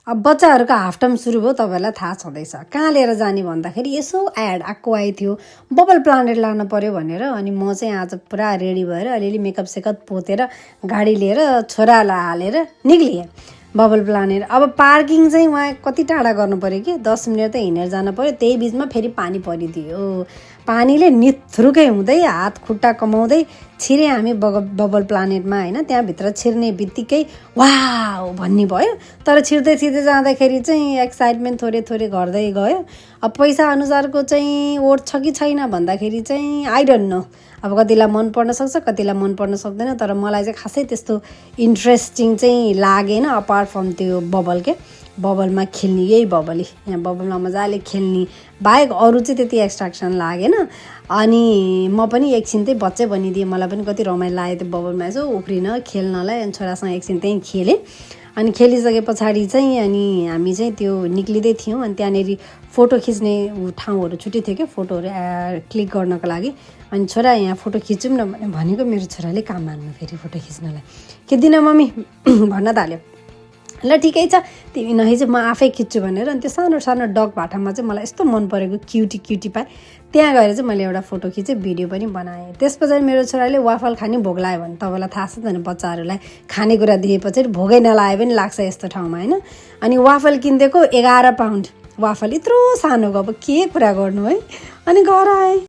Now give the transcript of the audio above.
अब बच्चाहरूको half term सुरु भयो, तपाईँहरूलाई थाहा छँदैछ। कहाँ लिएर जाने भन्दाखेरि यसो एड आएको थियो बबल प्लान्ट लान पर्यो भनेर। अनि म चाहिँ आज पुरा रेडी भएर अलिअलि मेकअप सेकअप पोतेर गाडी लिएर छोरालाई हालेर निक्लिएँ बबल प्लानेर। अब पार्किङ चाहिँ वहाँ कति टाढा गर्नु पऱ्यो कि 10 मिनट त हिँडेर जानु पऱ्यो। त्यही बिचमा फेरि पानी परिदियो। पानीले निथ्रुकै हुँदै हात खुट्टा कमाउँदै छिरे हामी बबल प्लानेटमा होइन। त्यहाँभित्र छिर्ने बित्तिकै वाउ भन्ने भयो। तर छिर्दै छिर्दै जाँदाखेरि चाहिँ एक्साइटमेन्ट थोरै थोरै घट्दै गयो। अब पैसा अनुसारको चाहिँ ओठ छ कि छैन भन्दाखेरि चाहिँ आई डोन्ट नो। अब कतिलाई मन पर्न सक्छ, कतिलाई मन पर्न सक्दैन। तर मलाई चाहिँ खासै त्यस्तो इन्ट्रेस्टिङ चाहिँ लागेन अपार्ट फ्रम त्यो बबल के बबलमा खेल्ने, यही बबल यहाँ बबलमा मजाले खेल्ने बाहेक अरू चाहिँ त्यति एक्सट्र्याक्सन लागेन। अनि म पनि एकछिन चाहिँ बच्चै बनिदिएँ। मलाई पनि कति रमाइलो लाग्यो त्यो बबलमा यसो उफ्रिन खेल्नलाई। अनि छोरासँग एकछिन त्यहीँ खेलेँ। अनि खेलिसके पछाडि चाहिँ अनि हामी चाहिँ त्यो निक्लिँदै थियौँ। अनि त्यहाँनिर फोटो खिच्ने ठाउँहरू छुट्टै थियो क्या फोटोहरू क्लिक गर्नको लागि। अनि छोरा यहाँ फोटो खिचौँ न भनेको मेरो छोराले काम मान्नु फेरि फोटो खिच्नलाई। खिच्दिन मम्मी भन्न थाल्यो। ल ठिकै छ तिमी नही चाहिँ म आफै खिच्छु भनेर। अनि त्यो सानो सानो डग भाटामा चाहिँ मलाई यस्तो मन परेको क्युटी पाएँ। त्यहाँ गएर चाहिँ मैले एउटा फोटो खिचेँ, भिडियो पनि बनाएँ। त्यस पछाडि मेरो छोराले वाफल खाने भोग लाग्यो भने तपाईँलाई थाहा छ त बच्चाहरूलाई खानेकुरा दिएपछि भोगै नलागे पनि लाग्छ यस्तो ठाउँमा होइन। अनि वाफल किनिदिएको 11 पाउन्ड वाफल, यत्रो सानोको अब के कुरा गर्नु है। अनि घर आएँ।